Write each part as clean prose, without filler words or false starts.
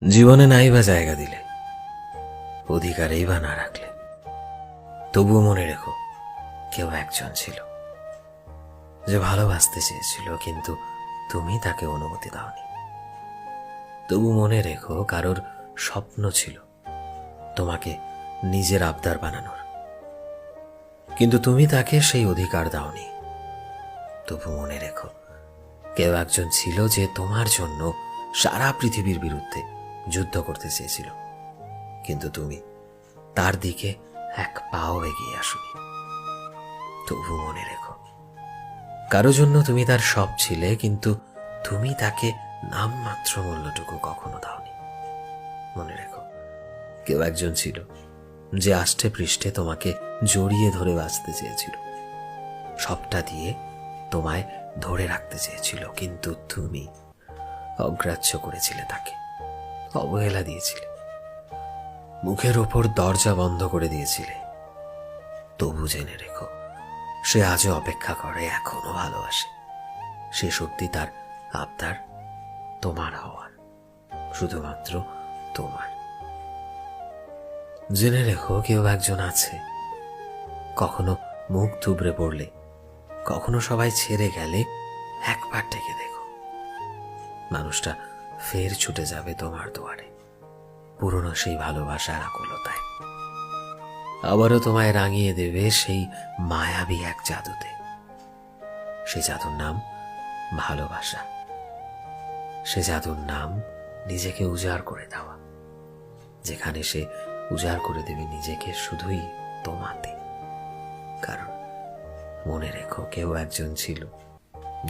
জীবনে নাই বা জায়গা দিলে, অধিকারেই বা না রাখলে, তবুও মনে রেখো কেউ একজন ছিল যে ভালোবাসতে চেয়েছিল, কিন্তু তুমি তাকে অনুমতি দাওনি। তবু মনে রেখো কারোর স্বপ্ন ছিল তোমাকে নিজের আবদার বানানোর, কিন্তু তুমি তাকে সেই অধিকার দাওনি। তবু মনে রেখো কেউ একজন ছিল যে তোমার জন্য সারা পৃথিবীর বিরুদ্ধে যুদ্ধ করতে চেয়েছিল, কিন্তু তুমি তার দিকে এক পাও এগিয়ে আসোনি। তবু মনে রেখো কারো জন্য তুমি তার সব ছিলে, কিন্তু তুমি তাকে নামমাত্র মূল্যটুকু কখনো দাওনি। মনে রেখো কেউ একজন ছিল যে আষ্টে পৃষ্ঠে তোমাকে জড়িয়ে ধরে বাঁচতে চেয়েছিল, সবটা দিয়ে তোমায় ধরে রাখতে চেয়েছিল, কিন্তু তুমি অগ্রাহ্য করেছিলে তাকে, অবহেলা দিয়েছিলে, মুখের ওপর দরজা বন্ধ করে দিয়েছিলে। তবু জেনে রেখো সে আজও অপেক্ষা করে, এখনো ভালোবাসে। সে সত্যি তার আবদার তোমার হওয়ার, শুধুমাত্র তোমার। জেনে রেখো কেউ একজন আছে, কখনো মুখ থুবড়ে পড়লে, কখনো সবাই ছেড়ে গেলে একবার ডেকে দেখো, মানুষটা ফের ছুটে যাবে তোমার দুয়ারে, পুরনো সেই ভালোবাসার আকুলতায়। আবারও তোমায় রাঙিয়ে দেবে সেই মায়াবী এক জাদুতে। সেই জাদুর নাম ভালোবাসা। সে জাদুর নাম নিজেকে উজাড় করে দেওয়া, যেখানে সে উজাড় করে দেবে নিজেকে শুধুই তোমাতে। কারণ মনে রেখো কেউ একজন ছিল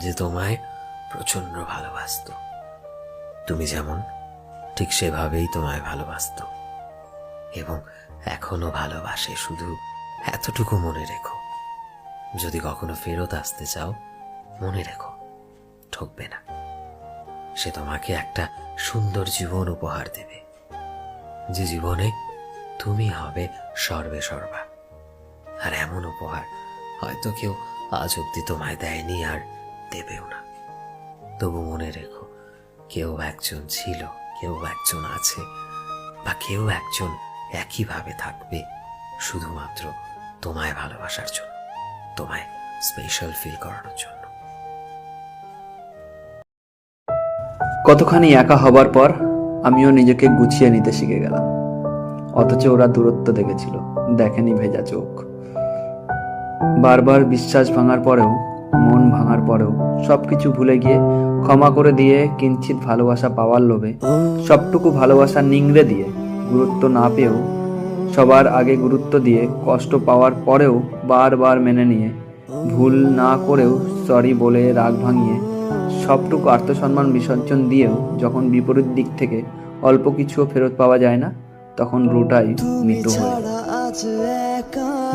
যে তোমায় প্রচন্ড ভালোবাসত। তুমি যেমন ঠিক সেভাবেই তোমায় ভালোবাসত, এবং এখনো ভালোবাসে। শুধু এতটুকু মনে রেখো, যদি কখনো ফেরত আসতে চাও, মনে রেখো ঠকবে না। সে তোমাকে একটা সুন্দর জীবন উপহার দেবে, যে জীবনে তুমি হবে সর্বে সর্বা। আর এমন উপহার হয়তো কেউ আজ অব্দি তোমায় দেয়নি, আর দেবেও না। তবু মনে রেখো কেউ একজন ছিল, কেউ একজন আছে, বা কেউ একজন একইভাবে থাকবে, শুধুমাত্র তোমায় ভালোবাসার জন্য, তোমায় স্পেশাল ফিল করানোর জন্য। কতখানি একা হবার পর আমিও নিজেকে গুছিয়ে নিতে শিখে গেলাম, অথচ ওরা দূরত্ব দেখেছিল, দেখেনি ভেজা চোখ। বারবার বিশ্বাস ভাঙার পরেও, মন ভাঙার পরেও সবকিছু ভুলে গিয়ে ক্ষমা করে দিয়ে কিঞ্চিত ভালোবাসা পাওয়ার লোভে সবটুকু ভালোবাসা নিংড়ে দিয়ে, গুরুত্ব না পেয়েও সবার আগে গুরুত্ব দিয়ে, কষ্ট পাওয়ার পরেও বারবার মেনে নিয়ে, ভুল না করেও সরি বলে রাগ ভাঙিয়ে, সবটুকু আত্মসম্মান বিসর্জন দিয়েও যখন বিপরীত দিক থেকে অল্প কিছুও ফেরত পাওয়া যায় না, তখন রুটাই মৃত হয়ে যায়।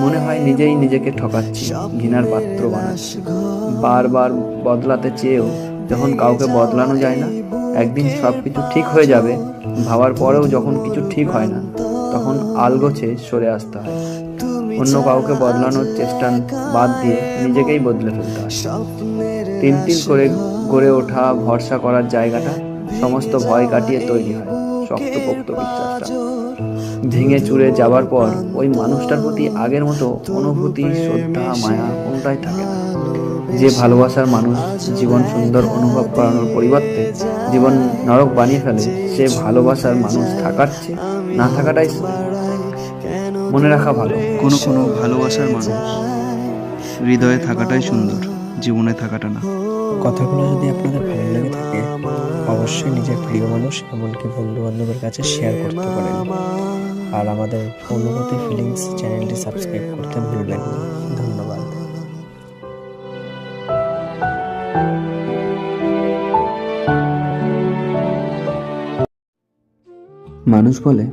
মনে হয় নিজেই নিজেকে ঠকাচ্ছি, ঘৃণার পাত্র বানাচ্ছি। বারবার বদলাতে চেয়েও যখন কাউকে বদলানো যায় না, একদিন সবকিছু ঠিক হয়ে যাবে ভাবার পরেও যখন কিছু ঠিক হয় না, তখন আলগোছে সরে আসতে হয়। অন্য কাউকে বদলানোর চেষ্টা বাদ দিয়ে নিজেকেই বদলে ফেলতে হয়। তিল তিল করে গড়ে ওঠা ভরসা করার জায়গাটা সমস্ত ভয় কাটিয়ে তৈরি হয় শক্তপোক্ত বিশ্বাসটা। ভেঙে চুরে যাবার পর ওই মানুষটার প্রতি আগের মতো অনুভূতি, শ্রদ্ধা, মায়া কোনোটাই থাকে না। যে ভালোবাসার মানুষ জীবন সুন্দর অনুভব করানোর পরিবর্তে জীবন নরক বানিয়ে ফেলে, সে ভালোবাসার মানুষ থাকার চেয়ে না থাকাটাই মনে রাখা ভালো। কোনো ভালোবাসার মানুষ হৃদয়ে থাকাটাই সুন্দর, জীবনে থাকাটা না। কথাগুলো যদি আপনাদের ভালো লেগে থাকে, অবশ্যই নিজের প্রিয় মানুষ এমনকি বন্ধু বান্ধবের কাছে শেয়ার করতে পারেন। আর আমাদের অনুভূতি ফিলিংস চ্যানেলটি সাবস্ক্রাইব করতে ভুলবেন না। ধন্যবাদ। মানুষ বলে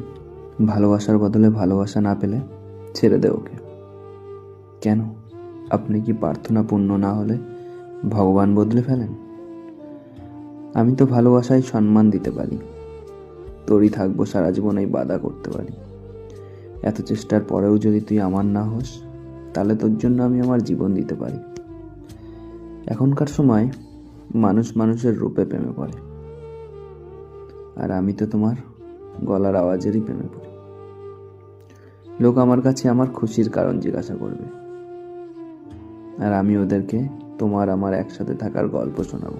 ভালোবাসার বদলে ভালোবাসা না পেলে ছেড়ে দে ওকে। কেন? আপনি কি প্রার্থনা পূর্ণ না হলে ভগবান বদলে ফেলেন? আমি তো ভালোবাসায় সম্মান দিতে পারি, তোরই থাকবো সারা জীবন এই বাধা করতে পারি। এত চেষ্টার পরেও যদি তুই আমার না হোস, তাহলে তোর জন্য আমি আমার জীবন দিতে পারি। এখনকার সময় মানুষ মানুষের রূপে প্রেমে পড়ে, আর আমি তো তোমার গলার আওয়াজেরই প্রেমে পড়ি। লোক আমার কাছে আমার খুশির কারণ জিজ্ঞাসা করবে, আর আমি ওদেরকে তোমার আমার একসাথে থাকার গল্প শোনাবো।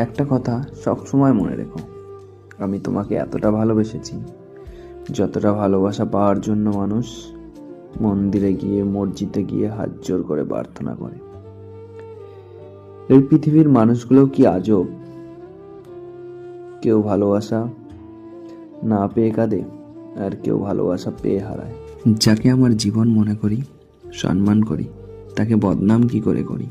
একটা কথা সবসময় মনে রেখো, আমি তোমাকে এতটা ভালোবেসেছি যতটা ভালোবাসা পাওয়ার জন্য মানুষ মন্দিরে গিয়ে মসজিদে গিয়ে হাত জোর করে প্রার্থনা করে। এই পৃথিবীর মানুষগুলো কি আজব! কেউ ভালোবাসা না পেয়ে কাঁদে, আর কেউ ভালোবাসা পেয়ে হারায়। যাকে আমার জীবন মনে করি, সম্মান করি, তাকে বদনাম কি করে করি?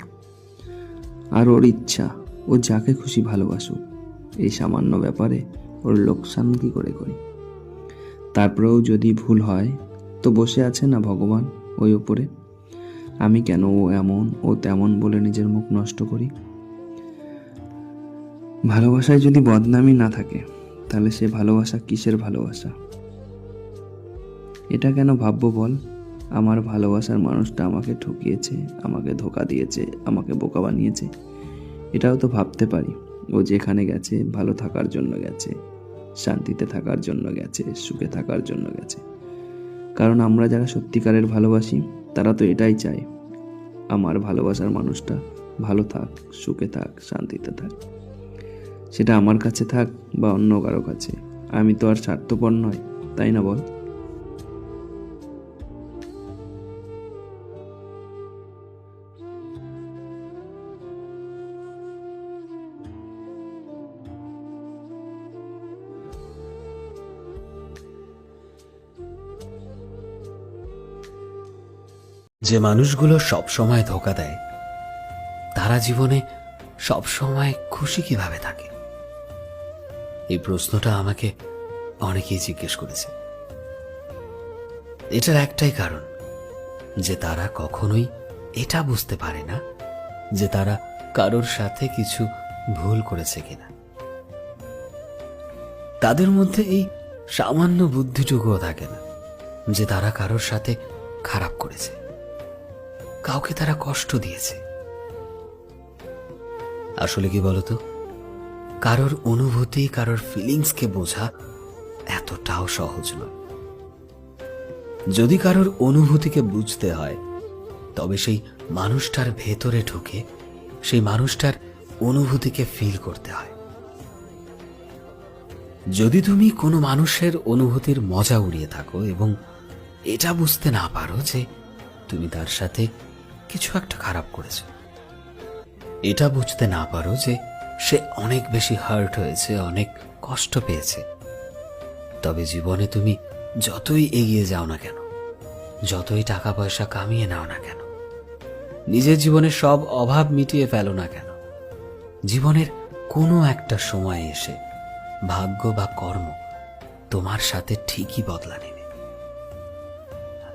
আর ওর ইচ্ছা, ও যাকে খুশি ভালোবাসুক, এই সামান্য ব্যাপারে ওর লোকসান কি করে করি? তারপরেও যদি ভুল হয় তো বসে আছে না ভগবান ওই ওপরে? আমি কেন ও এমন ও তেমন বলে নিজের মুখ নষ্ট করি? ভালোবাসায় যদি বদনামি না থাকে, তাহলে সে ভালোবাসা কিসের ভালোবাসা? এটা কেন ভাববো বল? আমার ভালোবাসার মানুষটা আমাকে ঠকিয়েছে, আমাকে ধোঁকা দিয়েছে, আমাকে বোকা বানিয়েছে। এটাও তো ভাবতে পারি, ও যেখানে গেছে ভালো থাকার জন্য গেছে, শান্তিতে থাকার জন্য গেছে, সুখে থাকার জন্য গেছে। কারণ আমরা যারা সত্যিকারের ভালোবাসি তারা তো এটাই চায়, আমার ভালোবাসার মানুষটা ভালো থাক, সুখে থাক, শান্তিতে থাক। সেটা আমার কাছে থাক বা অন্য কারো কাছে, আমি তো আর স্বার্থপর নয়, তাই না বল? যে মানুষগুলো সব সময় ধোঁকা দেয়, তারা জীবনে সব সময় খুশি কিভাবে থাকে? এই প্রশ্নটা আমাকে অনেকেই জিজ্ঞেস করেছে। এটার একটাই কারণ, যে তারা কখনোই এটা বুঝতে পারে না যে তারা কারোর সাথে কিছু ভুল করেছে কিনা। তাদের মধ্যে এই সামান্য বুদ্ধিটুকুও থাকে না যে তারা কারোর সাথে খারাপ করেছে, কাউকে তারা কষ্ট দিয়েছে। আসলে কি বলতো, কারোর অনুভূতি, কারোর ফিলিংসকে বোঝা এতটাও সহজ নয়। যদি কারোর অনুভূতিকে বুঝতে হয়, তবে সেই মানুষটার ভেতরে ঢুকে সেই মানুষটার অনুভূতিকে ফিল করতে হয়। যদি তুমি কোনো মানুষের অনুভূতির মজা উড়িয়ে থাকো এবং এটা বুঝতে না পারো যে তুমি তার সাথে কিছু একটা খারাপ করেছো, এটা বুঝতে না পারো যে সে অনেক বেশি হার্ট হয়েছে, অনেক কষ্ট পেয়েছে, তবে জীবনে তুমি যতই এগিয়ে যাও না কেন, যতই টাকা পয়সা কামিয়ে নাও না কেন, নিজের জীবনে সব অভাব মিটিয়ে ফেলো না কেন, জীবনের কোনো একটা সময় এসে ভাগ্য বা কর্ম তোমার সাথে ঠিকই বদলা নেবে।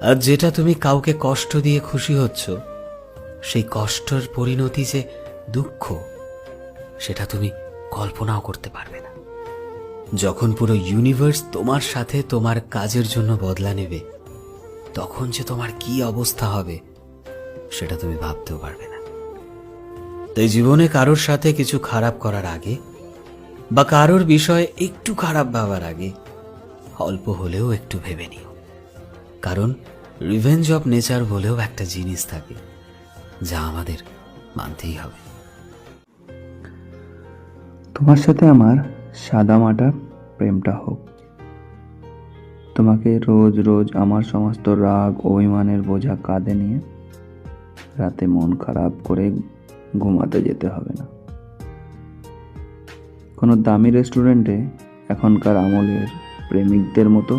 আর যেটা তুমি কাউকে কষ্ট দিয়ে খুশি হচ্ছ, সেই কষ্টের পরিণতি যে দুঃখ, সেটা তুমি কল্পনাও করতে পারবে না। যখন পুরো ইউনিভার্স তোমার সাথে তোমার কাজের জন্য বদলা নেবে, তখন যে তোমার কি অবস্থা হবে সেটা তুমি ভাবতেও পারবে না। তাই জীবনে কারোর সাথে কিছু খারাপ করার আগে বা কারোর বিষয়ে একটু খারাপ ভাবার আগে অল্প হলেও একটু ভেবে নিও। কারণ রিভেঞ্জ অফ নেচার বলেও একটা জিনিস থাকে, যা আমাদের মানতেই হবে। তোমার সাথে আমার সাদামাটা প্রেমটা হোক। তোমাকে রোজ রোজ আমার সমস্ত রাগ অভিমানের বোঝা কাঁধে নিয়ে রাতে মন খারাপ করে ঘুমাতে যেতে হবে না। কোনো দামি রেস্টুরেন্টে এখনকার আমলের প্রেমিকদের মতো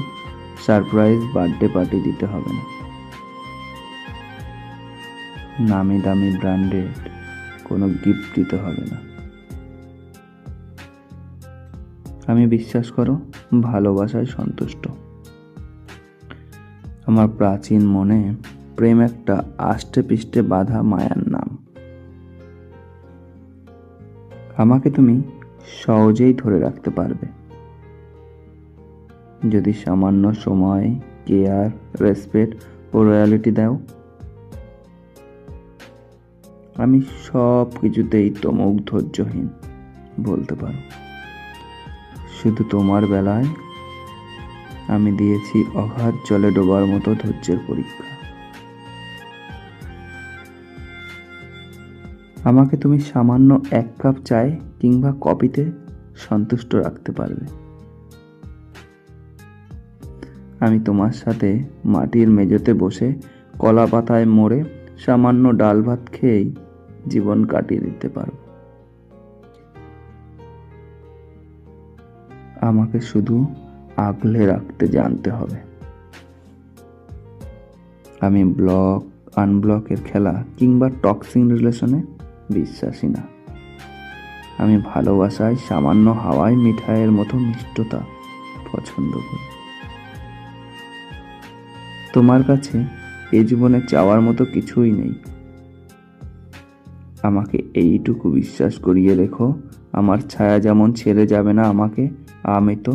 সারপ্রাইজ বার্থডে পার্টি দিতে হবে না। নামি দামি ব্র্যান্ডেড কোনো গিফট দিতে হবে না। আমি বিশ্বাস করো, ভালোবাসায় সন্তুষ্ট। আমার প্রাচীন মনে প্রেম একটা আষ্টে পৃষ্ঠে বাঁধা মায়ার নাম। আমাকে তুমি সহজেই ধরে রাখতে পারবে যদি সামান্য সময়, কেয়ার, রেসপেক্ট ও রয়্যালিটি দাও। আমি সব কিছুতেই তমক ধৈর্যহীন বলতে পারো। শুধু তোমার বেলায় আমি দিয়েছি অগাধ জলে ডোবার মতো ধৈর্যের পরীক্ষা। আমাকে তুমি সামান্য 1 কাপ চায় কিংবা কফিতে সন্তুষ্ট রাখতে পারবে। আমি তোমার সাথে মাটির মেঝেতে বসে কলা পাতায় মরে সামান্য ডাল ভাত খেয়েই জীবন কাটিয়ে দিতে পারবো। আমাকে শুধু আগলে রাখতে জানতে হবে। আমি ব্লক আনব্লকের খেলা কিংবা টক্সিং রিলেশনে বিশ্বাসী না। আমি ভালোবাসায় সামান্য হাওয়ায় মিঠাইয়ের মতো মিষ্টতা পছন্দ করি। তোমার কাছে এই জীবনে চাওয়ার মতো কিছুই নেই। আমাকে এইটুকু বিশ্বাস করিয়ে রেখো, আমার ছায়া যেমন ছেড়ে যাবে না আমাকে, আমি তো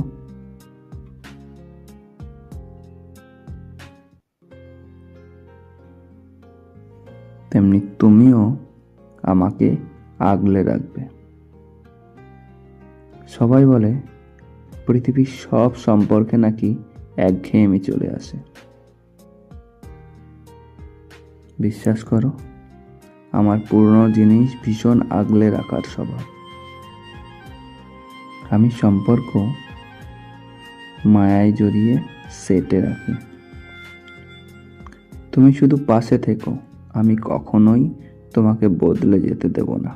তেমনি তুমিও আমাকে আগলে রাখবে। সবাই বলে পৃথিবীর সব সম্পর্কে নাকি একঘেয়েমি চলে আসে। বিশ্বাস করো, আমার পুরনো জিনিস ভীষণ আগলে রাখার স্বভাব। আমি সম্পর্ক মায়ায় জড়িয়ে সেটে রাখি। তুমি শুধু পাশে থেকো, আমি কখনোই তোমাকে বদলে যেতে দেব না।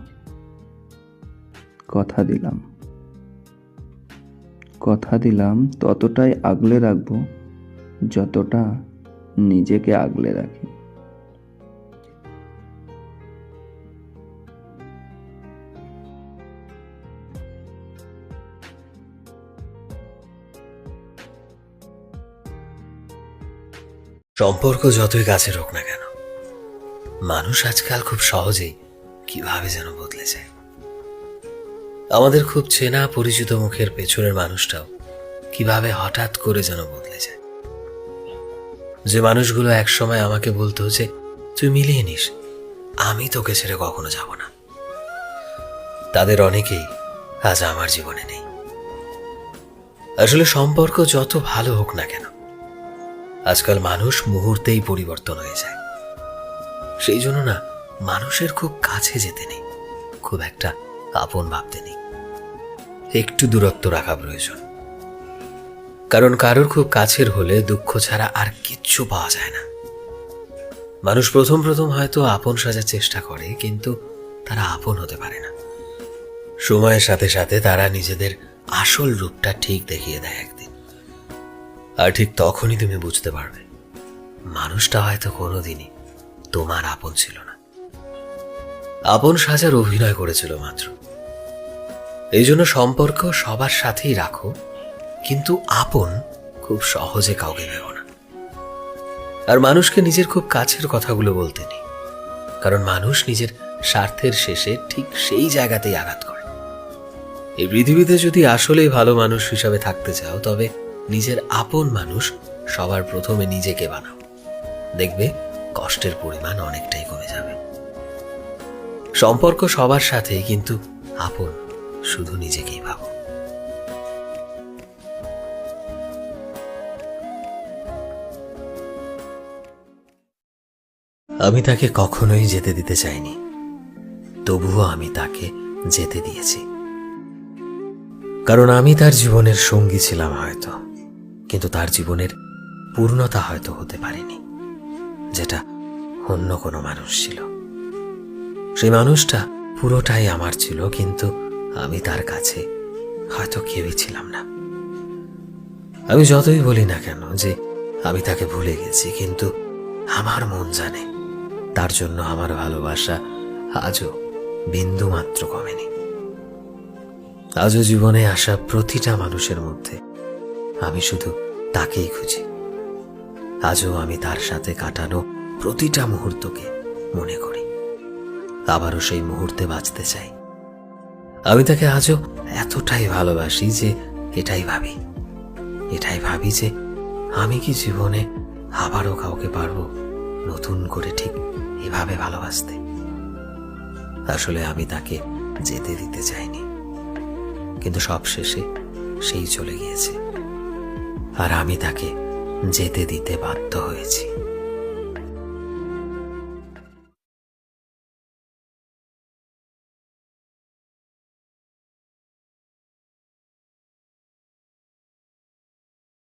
কথা দিলাম ততটাই আগলে রাখবো যতটা নিজেকে আগলে রাখি। সম্পর্ক যতই কাছে হোক না কেন, মানুষ আজকাল খুব সহজেই কিভাবে যেন বদলে যায়। আমাদের খুব চেনা পরিচিত মুখের পেছনের মানুষটাও কিভাবে হঠাৎ করে যেন বদলে যায়। যে মানুষগুলো একসময় আমাকে বলতো যে তুই মিলিয়ে নিস, আমি তোকে ছেড়ে কখনো যাব না, তাদের অনেকেই আজ আমার জীবনে নেই। আসলে সম্পর্ক যত ভালো হোক না কেন, আজকাল মানুষ মুহূর্তেই পরিবর্তন হয়ে যায়। সেই জন্য না, মানুষের খুব কাছে যেতে নেই, খুব একটা আপন ভাবতে নেই, একটু দূরত্ব রাখা প্রয়োজন। কারণ কারোর খুব কাছের হলে দুঃখ ছাড়া আর কিচ্ছু পাওয়া যায় না। মানুষ প্রথম হয়তো আপন সাজার চেষ্টা করে, কিন্তু তারা আপন হতে পারে না। সময়ের সাথে সাথে তারা নিজেদের আসল রূপটা ঠিক দেখিয়ে দেয় একদিন। আর ঠিক তখনই তুমি বুঝতে পারবে মানুষটা হয়তো কোনোদিনই তোমার আপন ছিল না, আপন সাজার অভিনয় করেছিল মাত্র। এই জন্য সম্পর্ক সবার সাথেই রাখো, কিন্তু আপন খুব সহজে কাউকে ভেবো না। আর মানুষকে নিজের খুব কাছের কথাগুলো বলতে নেই, কারণ মানুষ নিজের স্বার্থের শেষে ঠিক সেই জায়গাতেই আঘাত করে। এই পৃথিবীতে যদি আসলেই ভালো মানুষ হিসাবে থাকতে চাও, তবে নিজের আপন মানুষ সবার প্রথমে নিজেকে বানাও, দেখবে কষ্টের পরিমাণ অনেকটাই কমে যাবে। সম্পর্ক সবার সাথেই, কিন্তু আপন শুধু নিজেকেই ভাবো। আমি তাকে কখনোই যেতে দিতে চাইনি, তবুও আমি তাকে যেতে দিয়েছি। কারণ আমি তার জীবনের সঙ্গী ছিলাম হয়তো, কিন্তু তার জীবনের পূর্ণতা হয়তো হতে পারিনি, যেটা অন্য কোনো মানুষ ছিল। সেই মানুষটা পুরোটাই আমার ছিল, কিন্তু আমি তার কাছে হয়তো কেউই ছিলাম না। আমি যতই বলি না কেন যে আমি তাকে ভুলে গেছি, কিন্তু আমার মন জানে তার জন্য আমার ভালোবাসা আজও বিন্দু মাত্র কমেনি। আজও জীবনে আসা প্রতিটা মানুষের মধ্যে আমি শুধু তাকেই খুঁজি। আজও আমি তার সাথে কাটানো প্রতিটা মুহূর্তকে মনে করি, আবারও সেই মুহূর্তে বাঁচতে চাই। আমি তাকে আজও এতটাই ভালোবাসি যে এটাই ভাবি যে আমি কি জীবনে আবারও কাউকে পারবো নতুন করে ঠিক এভাবে ভালোবাসতে। আসলে আমি তাকে যেতে দিতে চাইনি, কিন্তু সবশেষে সেই চলে গিয়েছে, আর আমি তাকে যেতে দিতে বাধ্য হয়েছি।